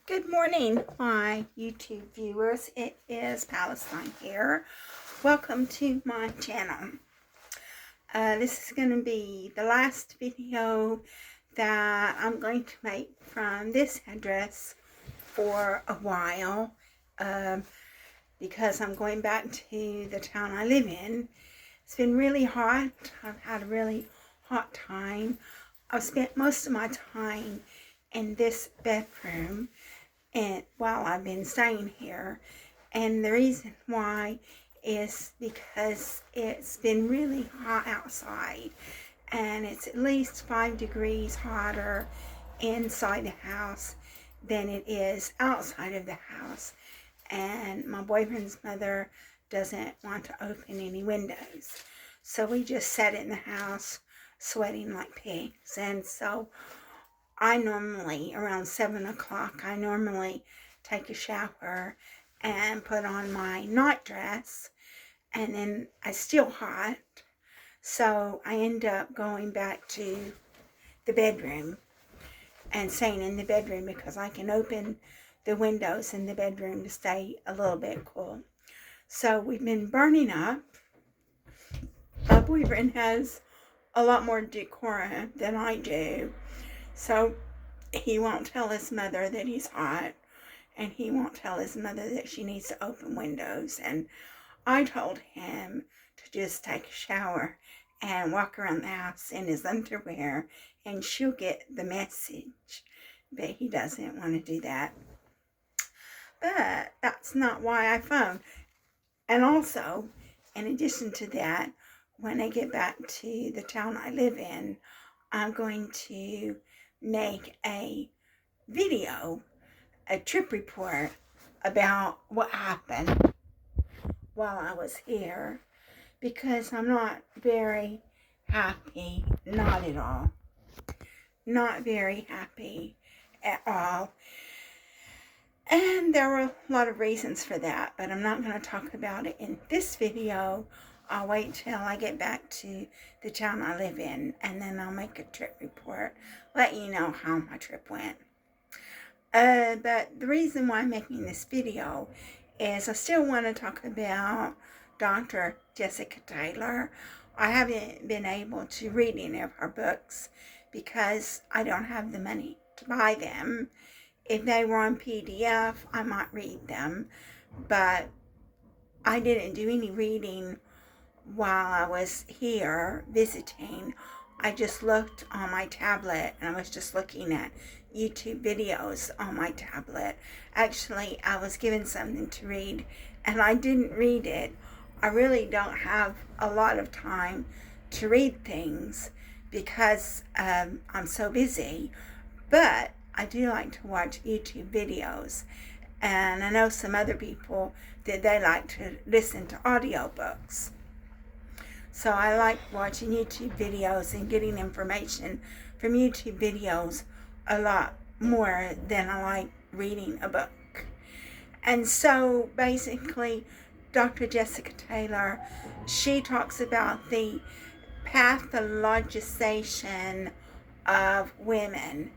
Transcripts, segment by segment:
Good morning, my YouTube viewers. It is Palestine here. Welcome to my channel. This is going to be the last video that I'm going to make from this address for a while because I'm going back to the town I live in. It's been really hot. I've had a really hot time. I've spent most of my time in this bedroom and while I've been staying here, and the reason why is because it's been really hot outside, and it's at least 5 degrees hotter inside the house than it is outside of the house, and my boyfriend's mother doesn't want to open any windows, so we just sat in the house sweating like pigs. And so I normally, around 7 o'clock, I normally take a shower and put on my nightdress, and then it's still hot, so I end up going back to the bedroom and staying in the bedroom because I can open the windows in the bedroom to stay a little bit cool. So we've been burning up. My boyfriend has a lot more decorum than I do. So he won't tell his mother that he's hot, and he won't tell his mother that she needs to open windows. And I told him to just take a shower and walk around the house in his underwear, and she'll get the message. But he doesn't want to do that. But that's not why I phoned. And also, in addition to that, when I get back to the town I live in, I'm going to make a video, a trip report about what happened while I was here, because I'm not very happy, not at all. Not very happy at all. And there were a lot of reasons for that, but I'm not going to talk about it in this video. I'll wait till I get back to the town I live in, and then I'll make a trip report, let you know how my trip went. But the reason why I'm making this video is I still want to talk about Dr. Jessica Taylor. I haven't been able to read any of her books because I don't have the money to buy them. If they were on PDF, I might read them, but I didn't do any reading while I was here visiting. I just looked on my tablet, and I was just looking at YouTube videos on my tablet. Actually, I was given something to read, and I didn't read it. I really don't have a lot of time to read things because I'm so busy, but I do like to watch YouTube videos, and I know some other people that they like to listen to audiobooks. So I like watching YouTube videos and getting information from YouTube videos a lot more than I like reading a book. And so basically, Dr. Jessica Taylor, she talks about the pathologization of women.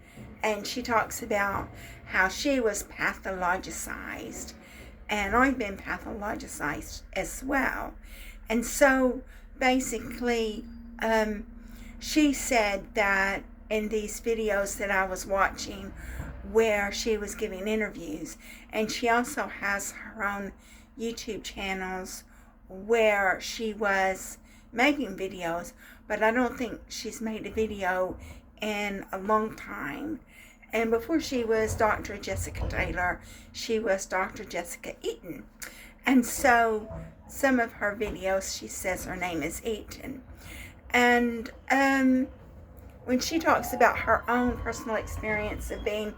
And she talks about how she was pathologized. And I've been pathologized as well. And so basically, she said that in these videos that I was watching where she was giving interviews, and she also has her own YouTube channels where she was making videos, but I don't think she's made a video in a long time. And before she was Dr. Jessica Taylor, she was Dr. Jessica Eaton. And so some of her videos, she says her name is Eaton. And when she talks about her own personal experience of being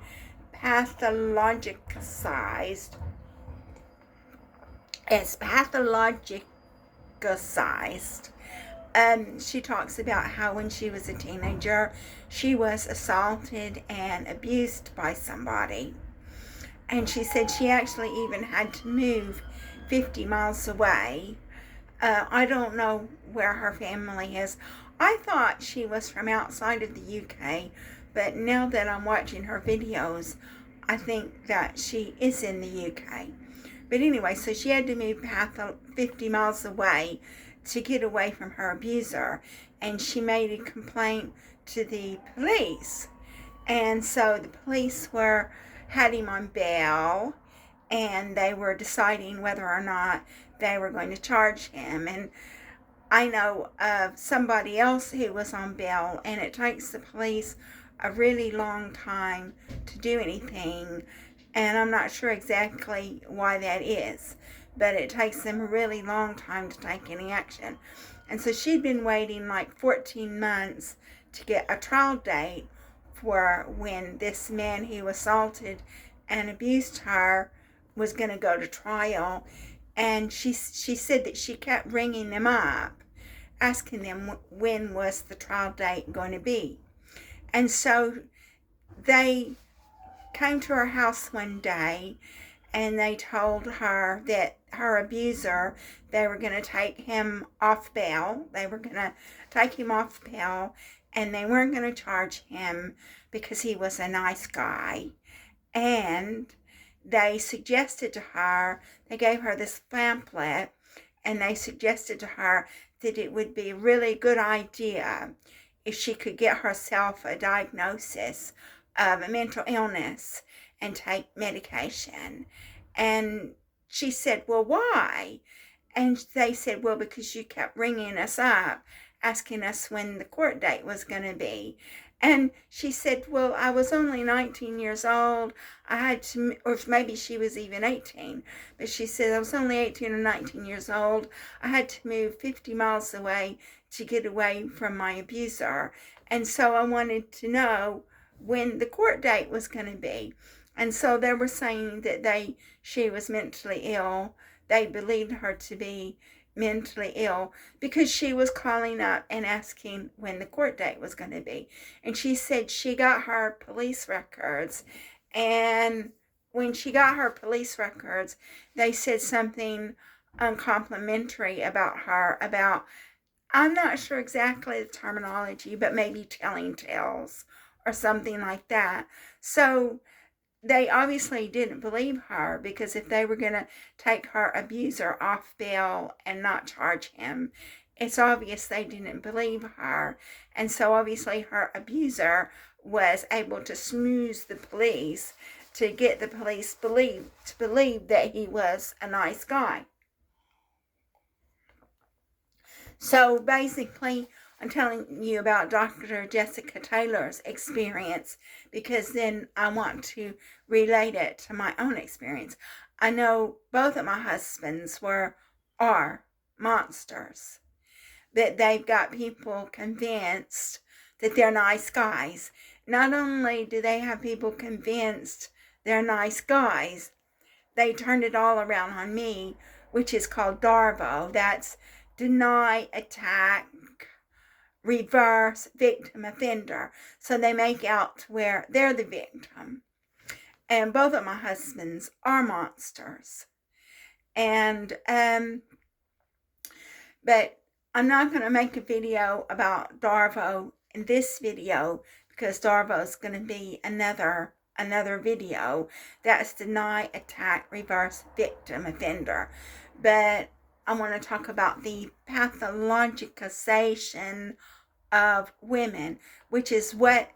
pathologicized, it's pathologicized. She talks about how when she was a teenager, she was assaulted and abused by somebody. And she said she actually even had to move 50 miles away. I don't know where her family is. I thought she was from outside of the UK, but now that I'm watching her videos, I think that she is in the UK. But anyway, so she had to move 50 miles away to get away from her abuser. And she made a complaint to the police. And so the police had him on bail, and they were deciding whether or not they were going to charge him. And I know of somebody else who was on bail, and it takes the police a really long time to do anything, and I'm not sure exactly why that is, but it takes them a really long time to take any action. And so she'd been waiting like 14 months to get a trial date for when this man who assaulted and abused her was going to go to trial. And she said that she kept ringing them up, asking them when was the trial date going to be. And so they came to her house one day, and they told her that her abuser, they were going to take him off bail. They were going to take him off bail, and they weren't going to charge him because he was a nice guy. And they suggested to her, they gave her this pamphlet, and they suggested to her that it would be a really good idea if she could get herself a diagnosis of a mental illness and take medication. And she said, well, why? And they said, well, because you kept ringing us up, asking us when the court date was going to be. And she said, well, I was only 19 years old. I had to, or maybe she was even 18, but she said I was only 18 or 19 years old. I had to move 50 miles away to get away from my abuser. And so I wanted to know when the court date was going to be. And so they were saying that she was mentally ill. They believed her to be mentally ill because she was calling up and asking when the court date was going to be. And she said she got her police records, and when she got her police records, they said something uncomplimentary about her, about, I'm not sure exactly the terminology, but maybe telling tales or something like that. So they obviously didn't believe her, because if they were going to take her abuser off bail and not charge him, it's obvious they didn't believe her. And so obviously her abuser was able to smooth the police to get the police to believe that he was a nice guy. So basically, I'm telling you about Dr. Jessica Taylor's experience because then I want to relate it to my own experience. I know both of my husbands are monsters, that they've got people convinced that they're nice guys. Not only do they have people convinced they're nice guys, they turned it all around on me, which is called DARVO. That's deny, attack, reverse, victim, offender. So they make out where they're the victim. And both of my husbands are monsters. And, but I'm not going to make a video about DARVO in this video, because DARVO is going to be another video. That's deny, attack, reverse, victim, offender. But I want to talk about the pathologicization of women, which is what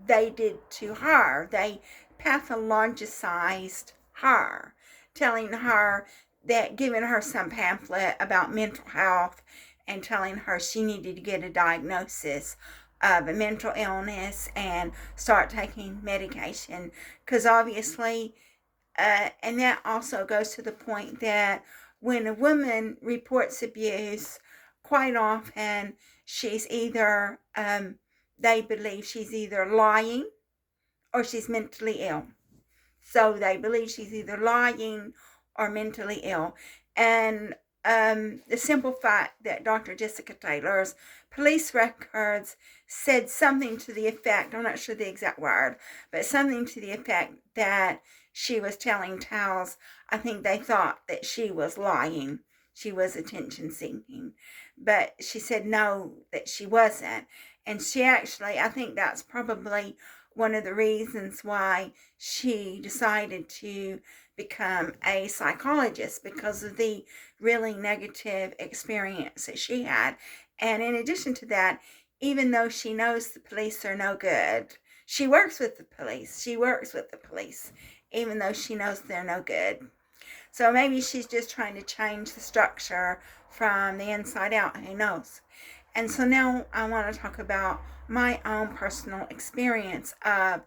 they did to her. They pathologicized her, telling her that, giving her some pamphlet about mental health and telling her she needed to get a diagnosis of a mental illness and start taking medication, because obviously, and that also goes to the point that when a woman reports abuse, quite often she's either, they believe she's either lying or she's mentally ill. So they believe she's either lying or mentally ill. And the simple fact that Dr. Jessica Taylor's police records said something to the effect, I'm not sure the exact word, but something to the effect that she was telling tales, I think they thought that she was lying. She was attention seeking. But she said no, that she wasn't. And she actually, I think that's probably one of the reasons why she decided to become a psychologist, because of the really negative experience that she had. And in addition to that, even though she knows the police are no good, she works with the police. She works with the police, even though she knows they're no good. So maybe she's just trying to change the structure from the inside out. Who knows? And so now I want to talk about my own personal experience of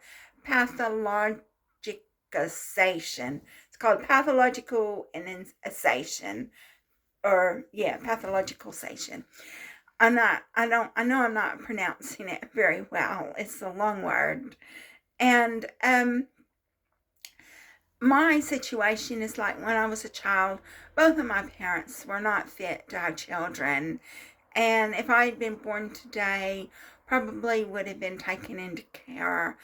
pathologization. It's called pathologicalization, or pathologicalization. I know I'm not pronouncing it very well. It's a long word. And my situation is like when I was a child, both of my parents were not fit to have children. And if I had been born today, probably would have been taken into care.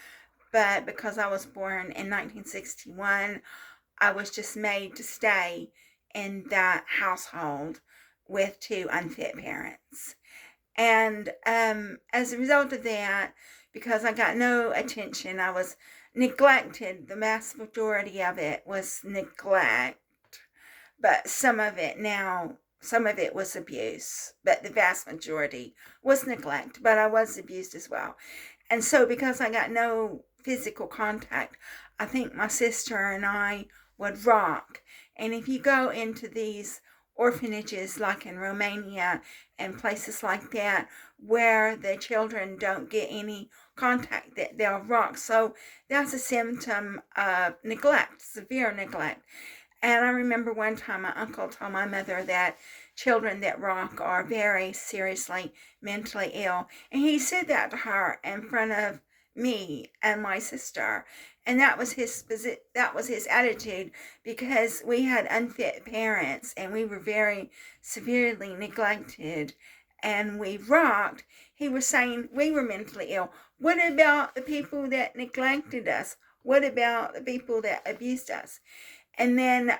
But because I was born in 1961, I was just made to stay in that household with two unfit parents. And as a result of that, because I got no attention, I was neglected. The vast majority of it was neglect, but some of it was abuse, but the vast majority was neglect, but I was abused as well. And so because I got no physical contact, I think my sister and I would rock. And if you go into these orphanages like in Romania and places like that, where the children don't get any contact, that they'll rock. So that's a symptom of neglect, severe neglect. And I remember one time my uncle told my mother that children that rock are very seriously mentally ill. And he said that to her in front of me and my sister. And that was his attitude, because we had unfit parents and we were very severely neglected and we rocked. He was saying we were mentally ill. What about the people that neglected us? What about the people that abused us? And then,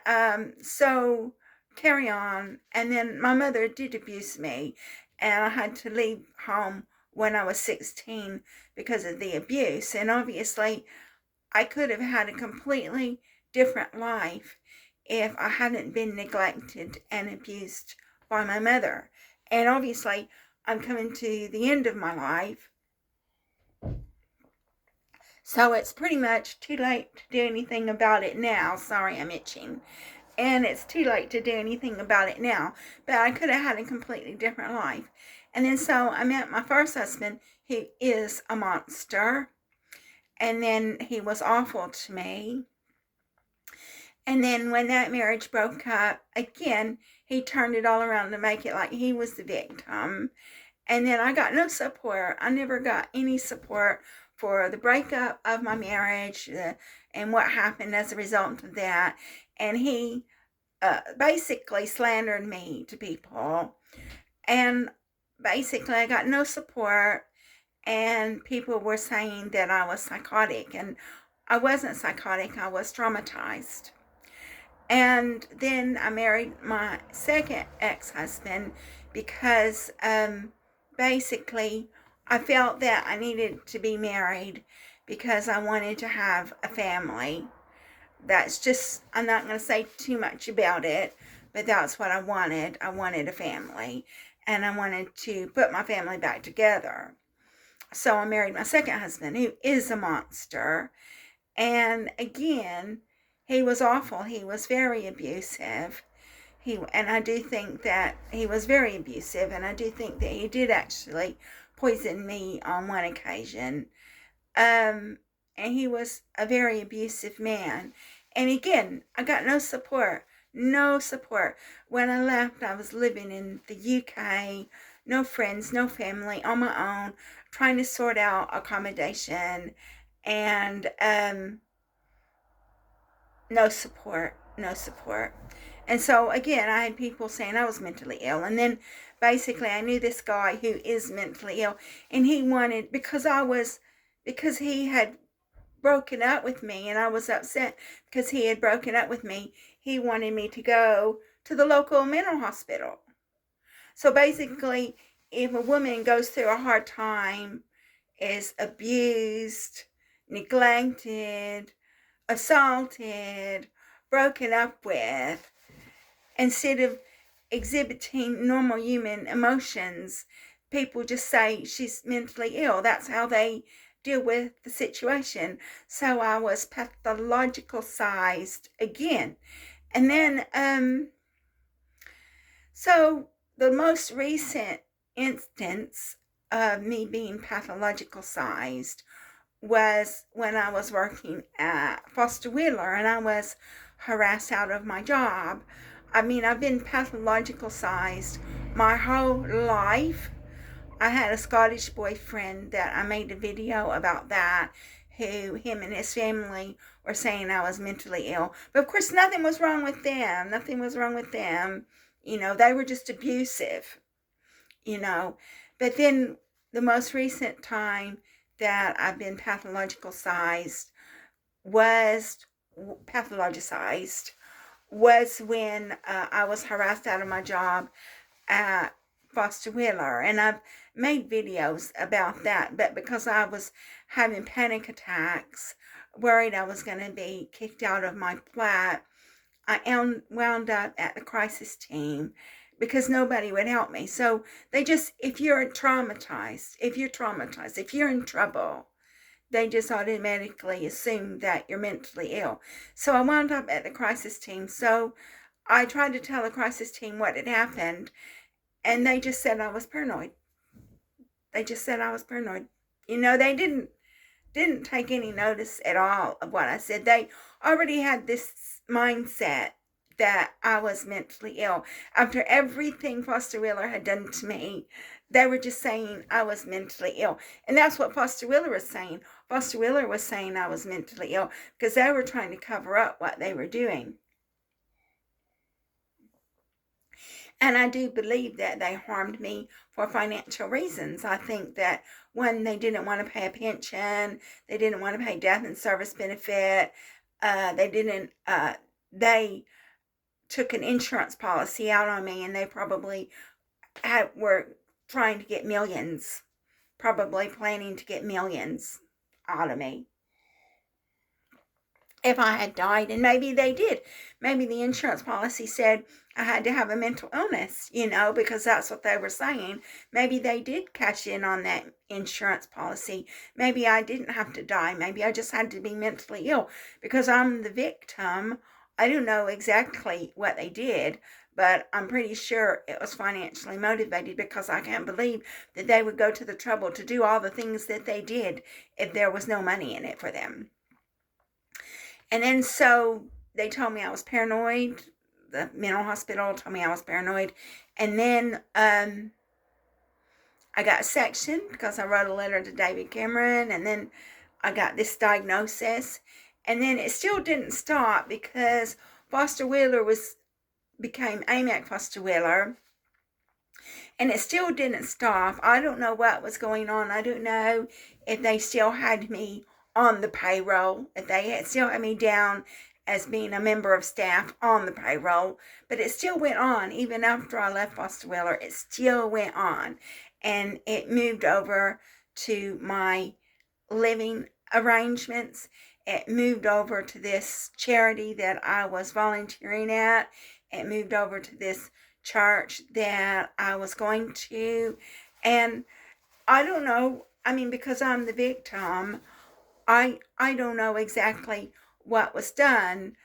so carry on. And then my mother did abuse me, and I had to leave home when I was 16 because of the abuse. And obviously, I could have had a completely different life if I hadn't been neglected and abused by my mother. And obviously, I'm coming to the end of my life. So it's pretty much too late to do anything about it now. Sorry, I'm itching. And it's too late to do anything about it now. But I could have had a completely different life. And then so I met my first husband, who is a monster. And then he was awful to me. And then when that marriage broke up, again, he turned it all around to make it like he was the victim. And then I got no support. I never got any support for the breakup of my marriage and what happened as a result of that. And he basically slandered me to people. And basically I got no support. And people were saying that I was psychotic. And I wasn't psychotic. I was traumatized. And then I married my second ex-husband because basically I felt that I needed to be married because I wanted to have a family. That's just, I'm not going to say too much about it, but that's what I wanted. I wanted a family, and I wanted to put my family back together. So I married my second husband, who is a monster. And again, he was awful. He was very abusive. And I do think that he was very abusive, and I do think that he did actually poison me on one occasion. And he was a very abusive man. And again, I got no support. No support. When I left, I was living in the UK, no friends, no family, on my own, trying to sort out accommodation, and no support. And so again, I had people saying I was mentally ill. And then basically I knew this guy who is mentally ill, and he wanted, because he had broken up with me, and I was upset because he had broken up with me, he wanted me to go to the local mental hospital. So basically, if a woman goes through a hard time, is abused, neglected, assaulted, broken up with, instead of exhibiting normal human emotions, people just say she's mentally ill. That's how they deal with the situation. So I was pathologicalized again. And then, so the most recent instance of me being pathologicalized was when I was working at Foster Wheeler and I was harassed out of my job. I mean, I've been pathologicalized my whole life. I had a Scottish boyfriend that I made a video about that, who him and his family were saying I was mentally ill. But of course, nothing was wrong with them. Nothing was wrong with them. You know, they were just abusive, you know. But then the most recent time that I've been pathologicalized was pathologized was when I was harassed out of my job at Foster Wheeler, and I've made videos about that. But because I was having panic attacks, worried I was going to be kicked out of my flat, I wound up at the crisis team because nobody would help me. So they just, if you're traumatized, if you're in trouble, they just automatically assume that you're mentally ill. So I wound up at the crisis team. So I tried to tell the crisis team what had happened, and they just said I was paranoid. They just said I was paranoid. You know, they didn't take any notice at all of what I said. They already had this mindset that I was mentally ill. After everything Foster Wheeler had done to me, they were just saying I was mentally ill. And that's what Foster Wheeler was saying. Foster Wheeler was saying I was mentally ill because they were trying to cover up what they were doing. And I do believe that they harmed me for financial reasons. I think that when they didn't want to pay a pension, they didn't want to pay death and service benefit, they took an insurance policy out on me, and they probably were trying to get millions, probably planning to get millions out of me if I had died. And maybe they did. Maybe the insurance policy said I had to have a mental illness, you know, because that's what they were saying. Maybe they did cash in on that insurance policy. Maybe I didn't have to die. Maybe I just had to be mentally ill because I'm the victim. I don't know exactly what they did, but I'm pretty sure it was financially motivated, because I can't believe that they would go to the trouble to do all the things that they did if there was no money in it for them. And then so they told me I was paranoid. The mental hospital told me I was paranoid. And then I got sectioned because I wrote a letter to David Cameron. And then I got this diagnosis. And then it still didn't stop because Foster Wheeler became AMAC Foster Wheeler. And it still didn't stop. I don't know what was going on. I don't know if they still had me on the payroll, if they had still had me down as being a member of staff on the payroll, but it still went on. Even after I left Foster Wheeler, it still went on, and it moved over to my living arrangements. It moved over to this charity that I was volunteering at. It moved over to this church that I was going to, and I don't know, I mean, because I'm the victim, I don't know exactly what was done.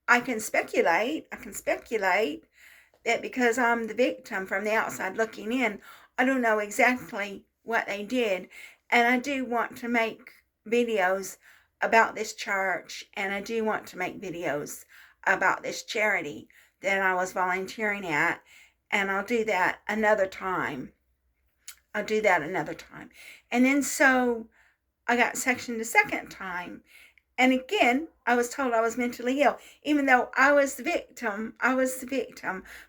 I can speculate that because I'm the victim from the outside looking in, I don't know exactly what they did. And I do want to make videos about this church, and I do want to make videos about this charity that I was volunteering at, and I'll do that another time. And then so I got sectioned a second time. And again, I was told I was mentally ill, even though I was the victim.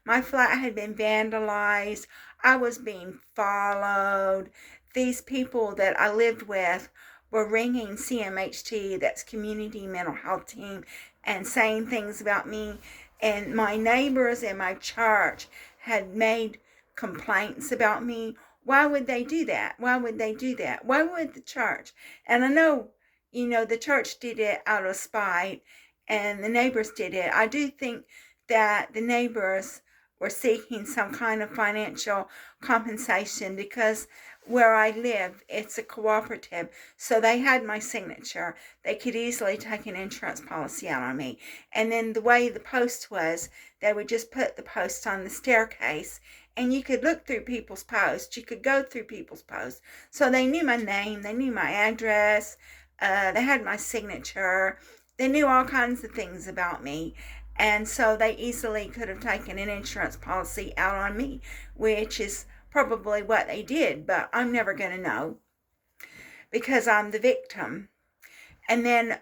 My flat had been vandalized. I was being followed. These people that I lived with were ringing CMHT, that's Community Mental Health Team, and saying things about me. And my neighbors in my church had made complaints about me. Why would they do that? Why would the church? And I know, you know, the church did it out of spite and the neighbors did it. I do think that the neighbors were seeking some kind of financial compensation because where I live, it's a cooperative, so they had my signature. They could easily take an insurance policy out on me. And then the way the post was, they would just put the post on the staircase, and you could look through people's posts. You could go through people's posts. So they knew my name, they knew my address, they had my signature, they knew all kinds of things about me. And so they easily could have taken an insurance policy out on me, which is probably what they did, but I'm never going to know because I'm the victim. And then,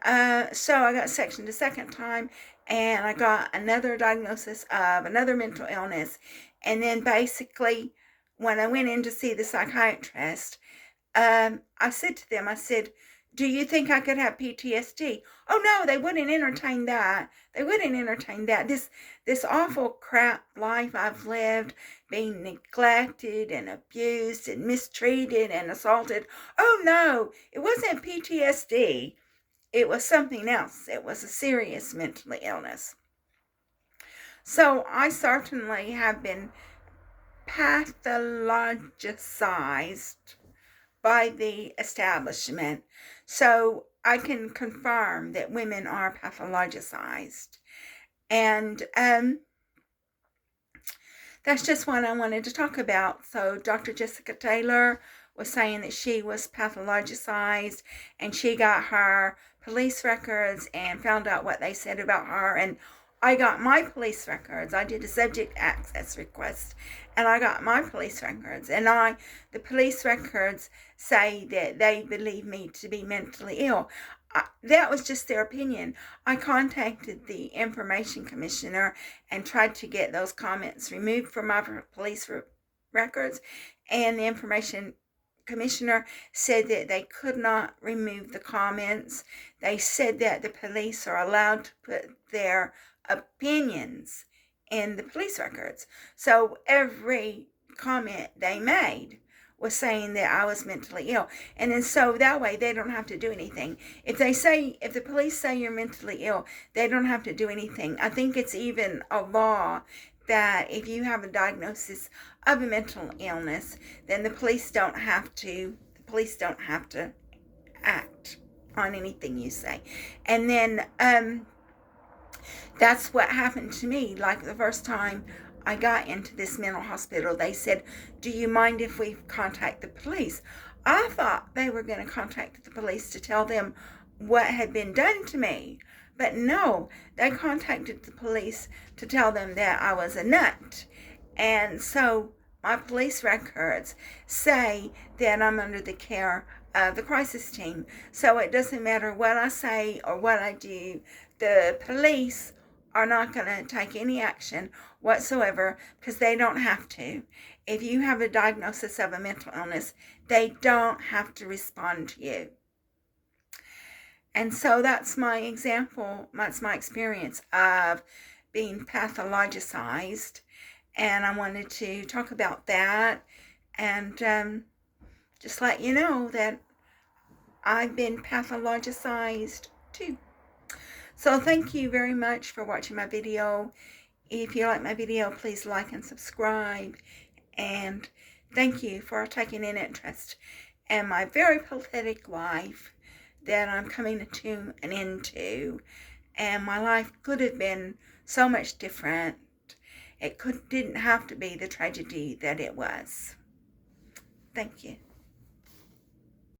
so I got sectioned a second time, and I got another diagnosis of another mental illness. And then basically, when I went in to see the psychiatrist, I said to them, I said, do you think I could have PTSD? Oh no, they wouldn't entertain that. They wouldn't entertain that. This awful crap life I've lived, being neglected and abused and mistreated and assaulted. Oh no, it wasn't PTSD. It was something else. It was a serious mental illness. So I certainly have been pathologized by the establishment. So I can confirm that women are pathologized. And that's just what I wanted to talk about. So Dr. Jessica Taylor was saying that she was pathologized, and she got her police records and found out what they said about her. And I got my police records. I did a subject access request, and I got my police records. And the police records say that they believe me to be mentally ill. That was just their opinion. I contacted the information commissioner and tried to get those comments removed from my police records, and the information commissioner said that they could not remove the comments. They said that the police are allowed to put their opinions in the police records. So every comment they made was saying that I was mentally ill. And then so that way they don't have to do anything. If the police say you're mentally ill, they don't have to do anything. I think it's even a law that if you have a diagnosis of a mental illness, then the police don't have to act on anything you say. And then that's what happened to me. Like the first time I got into this mental hospital, they said, do you mind if we contact the police? I thought they were going to contact the police to tell them what had been done to me. But no, they contacted the police to tell them that I was a nut. And so my police records say that I'm under the care of the crisis team. So it doesn't matter what I say or what I do, the police are not going to take any action whatsoever because they don't have to. If you have a diagnosis of a mental illness, they don't have to respond to you. And so that's my example, that's my experience of being pathologized. And I wanted to talk about that and just let you know that I've been pathologized too. So thank you very much for watching my video. If you like my video, please like and subscribe. And thank you for taking an interest in my very pathetic life that I'm coming to an end to. And my life could have been so much different. It didn't have to be the tragedy that it was. Thank you.